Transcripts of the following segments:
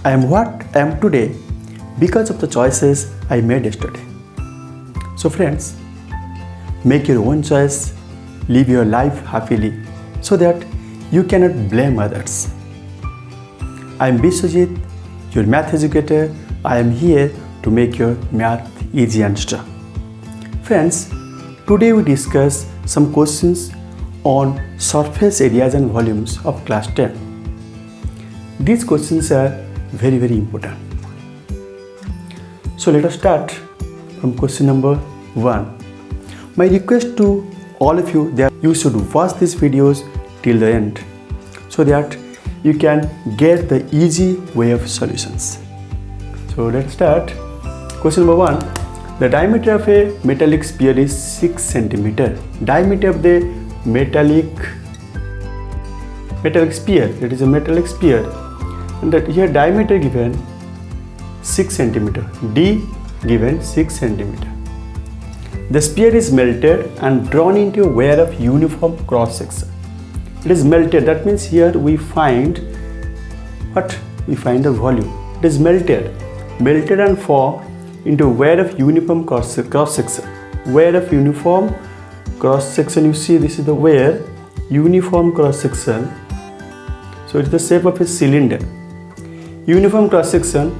I am what I am today because of the choices I made yesterday. So friends, make your own choice, live your life happily so that you cannot blame others. I am Biswajit, your math educator. I am here to make your math easy and strong. Friends, today we discuss some questions on surface areas and volumes of class 10. These questions are very important. So let us start from question number 1. My request to all of you that you should watch these videos till the end so that you can get the easy way of solutions. So let's start. Question number 1. The diameter of a metallic sphere is 6 cm. Diameter of the metallic sphere, it is a metallic sphere, and that here diameter given 6 cm, D given 6 cm. The sphere is melted and drawn into a wire of uniform cross section. It is melted, that means here we find what? We find the volume. It is melted and formed into a wire of uniform cross section. Wire of uniform cross section, you see this is the wire, uniform cross section. So it's the shape of a cylinder. Uniform cross section.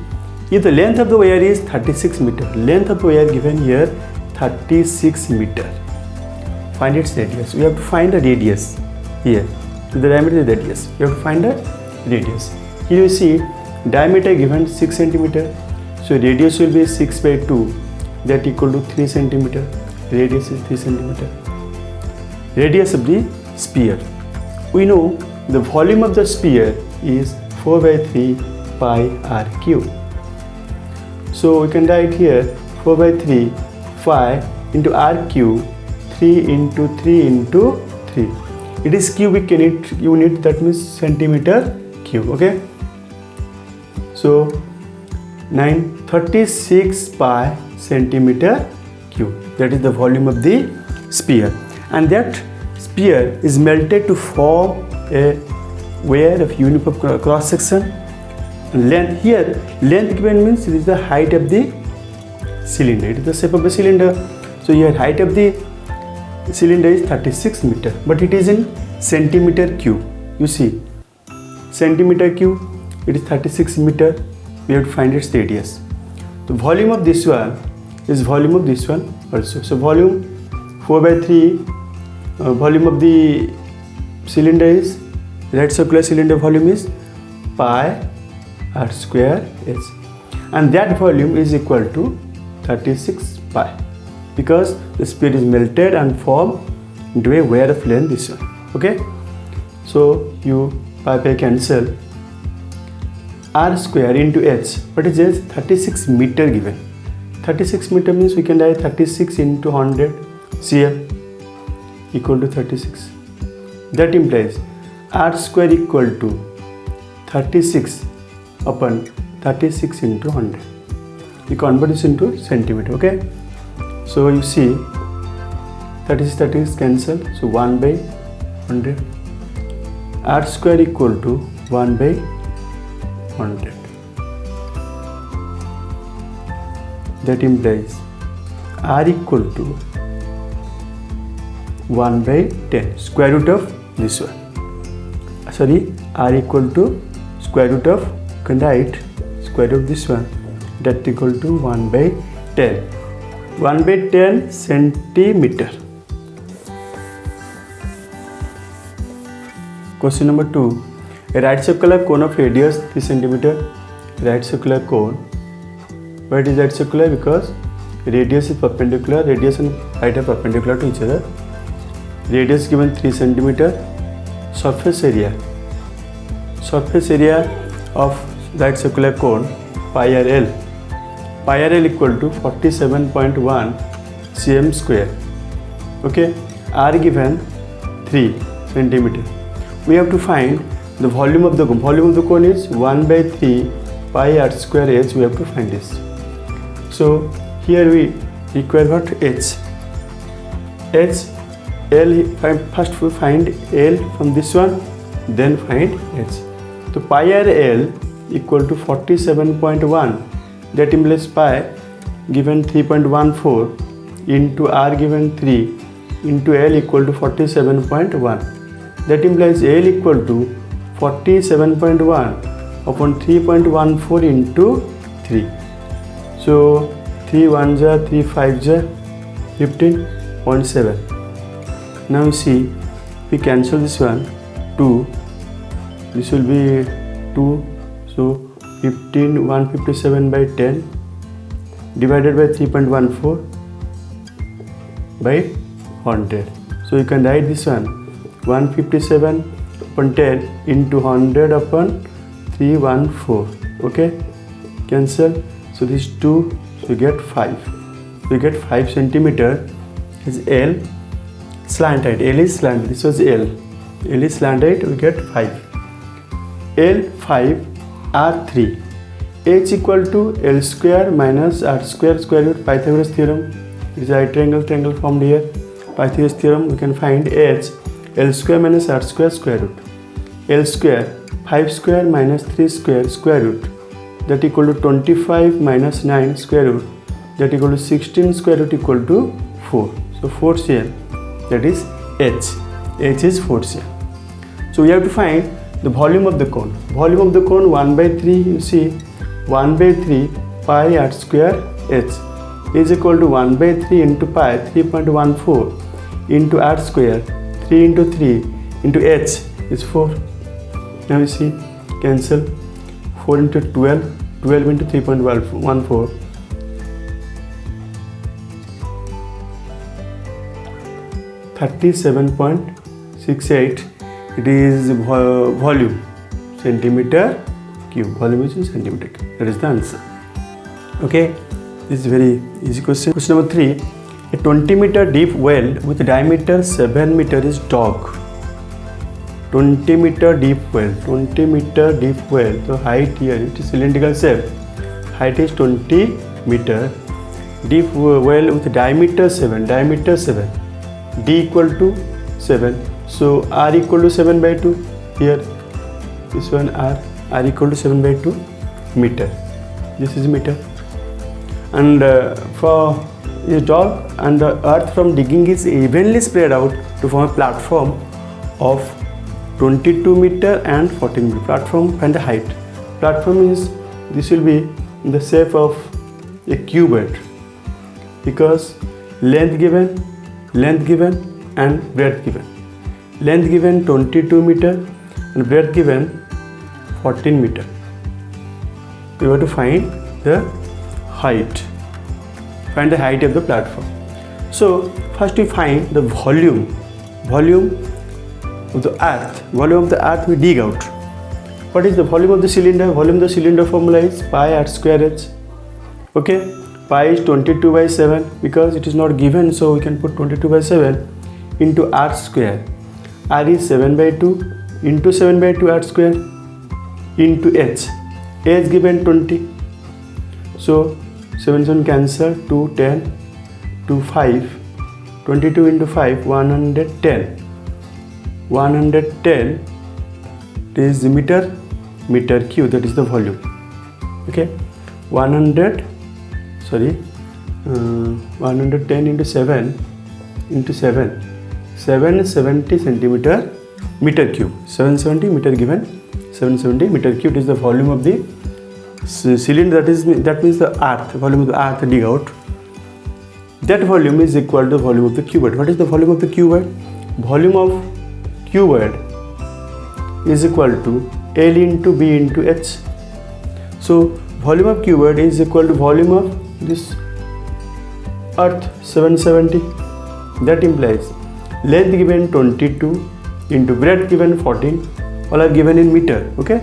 If the length of the wire is 36 meter, length of the wire given here 36 meter. Find its radius. We have to find the radius here. So the diameter is the radius. You have to find the radius. Here you see diameter given 6 cm. So radius will be 6 by 2. That equal to 3 cm. Radius is 3 cm. Radius of the sphere. We know the volume of the sphere is 4 by 3 pi r cube. So we can write here 4 by 3 pi into r cube, 3 into 3 into 3. It is cubic unit, that means centimeter cube. Okay. So 936 pi centimeter cube. That is the volume of the sphere, and that sphere is melted to form a wire of uniform cross section. Length here, length given means it is the height of the cylinder. It is the shape of the cylinder. So here height of the cylinder is 36 meter, but it is in centimeter cube. You see, centimeter cube, it is 36 meter. We have to find its radius. The volume of this one is volume of this one also. So volume 4 by 3, volume of the cylinder is, right circular cylinder volume is pi r square h, and that volume is equal to 36 pi because the sphere is melted and formed into a wire of length this one. Okay, so you pi cancel, r square into h. What is this? 36 meter given. 36 meter means we can write 36 into 100 cm equal to 36. That implies r square equal to 36 upon 36 into 100. We convert this into centimeter. Okay, so you see 36 cancel, so 1 by 100. R square equal to 1 by 100. That implies r equal to 1 by 10, square root of this one. Sorry, r equal to square root of, can write square root of this one, that equal to 1 by 10. 1 by 10 centimeter. Question number 2. A right circular cone of radius 3 cm. Right circular cone. Why it is right circular? Because radius is perpendicular, radius and height are perpendicular to each other. Radius given 3 cm. Surface area. Surface area of right circular cone pi r l. Pi r l equal to 47.1 cm square. Okay, r given 3 cm. We have to find the volume of the cone is 1 by 3 pi r square h. We have to find this. So here we require what? H. L, first we find L from this one, then find H. So pi r L equal to 47.1. That implies pi given 3.14 into r given 3 into L equal to 47.1. That implies L equal to 47.1 upon 3.14 into 3. So 3 1 ja 3 5 ja 15.7. Now you see, we cancel this one, 2, this will be 2, so 157 by 10 divided by 3.14 by 100. So you can write this one, 157 upon 10 into 100 upon 314. Okay, cancel. So this 2, so you get 5. So you get 5 centimeter is L. Slant height, L is slant, this was L. L is slant height, we get 5. L 5, R 3. H equal to L square minus R square square root, Pythagoras theorem. It is a right triangle formed here. Pythagoras theorem, we can find H, L square minus R square square root. L square, 5 square minus 3 square square root. That equal to 25 minus 9 square root. That equal to 16 square root equal to 4. So 4 cm. That is H. H is 4 cm. So we have to find the volume of the cone. Volume of the cone 1 by 3, you see 1 by 3 pi r square H is equal to 1 by 3 into pi 3.14 into r square 3 into 3 into H is 4. Now you see, cancel 4 into 12, 12 into 3.14. 37.68. It is volume, centimeter cube. Volume is in centimeter cube. That is the answer. Okay, this is very easy question. Question number 3. A 20-meter deep well with diameter 7 meter is dug. 20-meter deep well. 20-meter deep well. The height here, it is cylindrical shape. Height is 20 meter. Deep well with diameter 7. Diameter 7. D equal to 7. So R equal to 7 by 2. Here, this one R equal to 7 by 2 meter. This is meter. And for a dog, and the earth from digging is evenly spread out to form a platform of 22 meter and 14 meter. Platform and the height. Platform is, this will be in the shape of a cuboid, because length given and breadth given. Length given 22 meter and breadth given 14 meter. We have to find the height. Find the height of the platform. So first we find the volume of the earth. Volume of the earth we dig out. What is the volume of the cylinder? Volume of the cylinder formula is pi r square h. Okay, pi is 22 by 7 because it is not given, so we can put 22 by 7 into r square. R is 7 by 2 into 7 by 2 r square into h. H given 20. So 7 cancel, 2 10 2 5, 22 into 5 110. 110 is the meter cube, that is the volume. Okay, 110 into 7 into 7, 770 centimeter meter cube. 770 meter given, 770 meter cube is the volume of the cylinder. That means the earth, volume of the earth dig out. That volume is equal to the volume of the cuboid. What is the volume of the cuboid? Volume of cuboid is equal to L into B into H. So volume of cuboid is equal to volume of this earth, 770. That implies length given 22 into breadth given 14, all are given in meter, okay,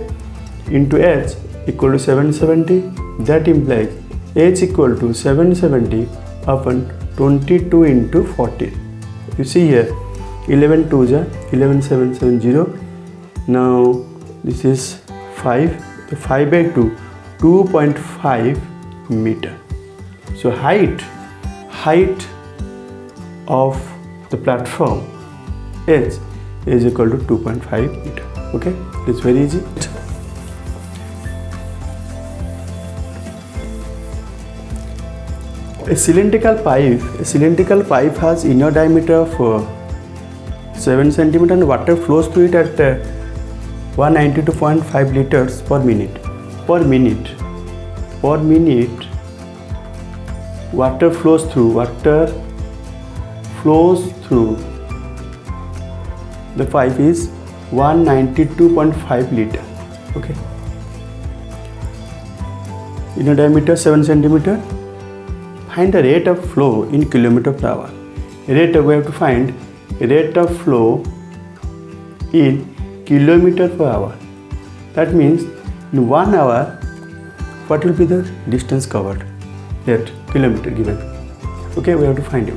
into H equal to 770. That implies H equal to 770 upon 22 into 14. You see here, 11 2s are 11 7 70. Now this is 5, so 5 by 2, 2.5 meter. So height of the platform H is equal to 2.5 meter. Okay, it's very easy. A cylindrical pipe has inner diameter of 7 cm and water flows through it at 192.5 liters per minute. Per minute, water flows through the pipe is 192.5 liter. Okay. Inner diameter 7 cm. Find the rate of flow in kilometer per hour. We have to find rate of flow in kilometer per hour. That means in 1 hour, what will be the distance covered? That kilometer given. Okay, we have to find it.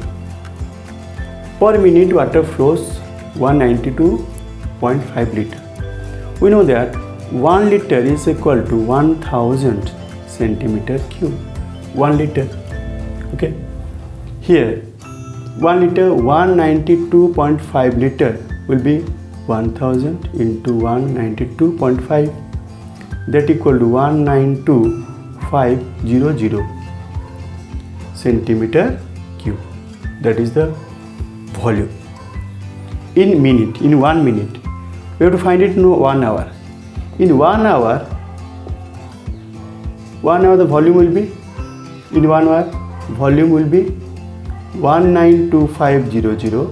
Per minute, water flows 192.5 liter. We know that 1 liter is equal to 1000 centimeter cube. 1 liter. Okay. Here, 1 liter, 192.5 liter will be 1000 into 192.5. That equal to 192,500 centimeter cube. That is the volume. In 1 minute, we have to find it in 1 hour. In 1 hour, the volume will be, in 1 hour, volume will be 192,500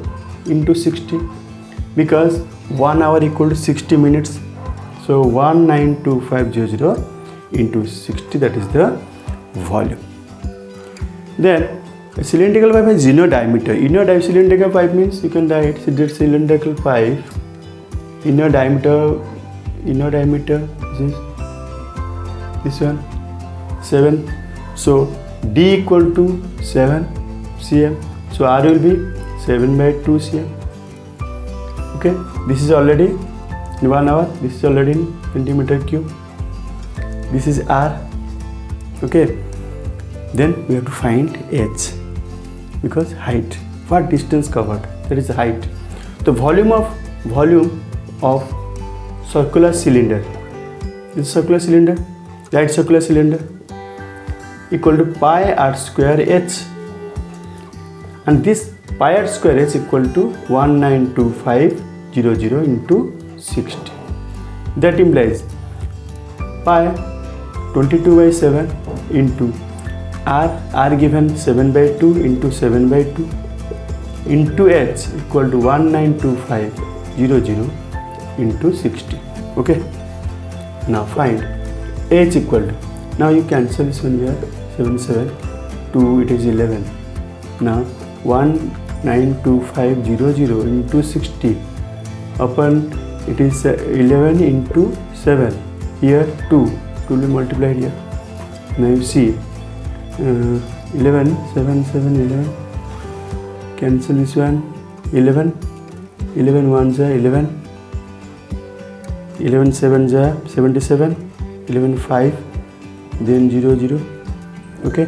into 60, because 1 hour equal to 60 minutes. So 192,500 into 60, that is the volume. Then a cylindrical pipe has inner diameter. Inner cylindrical pipe means you can write cylindrical pipe. Inner diameter is this one 7. So D equal to 7 cm. So R will be 7 by 2 cm. Okay, this is already in 1 hour. This is already in centimeter cube. This is R. Okay, then we have to find H, because height. What distance covered? That is the height. The volume of circular cylinder. This circular cylinder, right circular cylinder, equal to pi r square h, and this pi r square h equal to 192,500 into 60. That implies pi 22 by 7 into r given 7 by 2 into 7 by 2 into h equal to 192,500 into 60. Okay. Now find h equal to, now you cancel this one here, 7 7 2, it is 11. Now 192,500 into 60 upon, it is 11 into 7, here 2 will be multiplied here. Now you see 11 7 7 11, cancel this one, 11 1s are 11, 11 7s are 77, 11 5, then 0 0. Okay,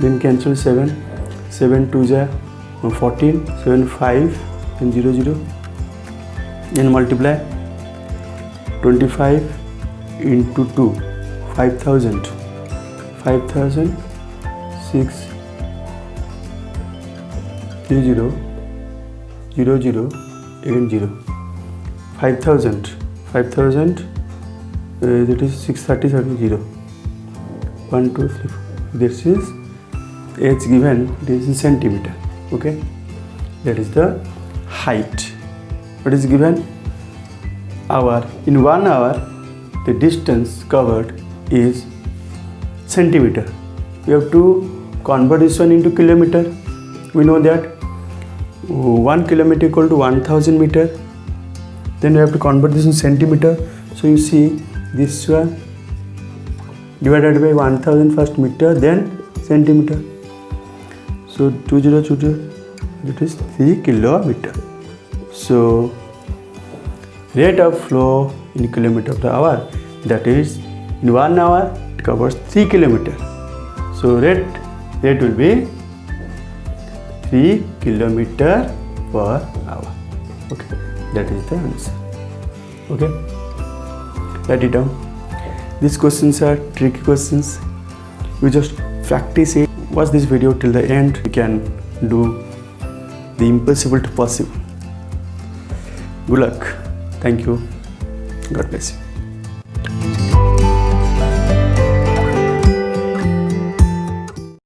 then cancel 7 2s are 14, 7 5, then 0 0, then multiply 25 into 2, 5,000 6 3 0 0 0 again 0, 5,000 that is 630 0, 1 2 3 4. This is h given, this is centimeter. Okay, that is the height. What is given? Hour. In 1 hour, the distance covered is centimeter. We have to convert this one into kilometer. We know that 1 kilometer equal to 1000 meter. Then we have to convert this in centimeter. So you see this one divided by 1000 first meter, then centimeter. So 2020, it is 3 kilometer. So rate of flow in kilometer per hour, that is in 1 hour it covers 3 kilometer. So rate will be 3 kilometer per hour. Okay, that is the answer. Okay, write it down. These questions are tricky questions. You just practice it watch this video till the end. You can do the impossible to possible. Good luck. Thank you. God bless you.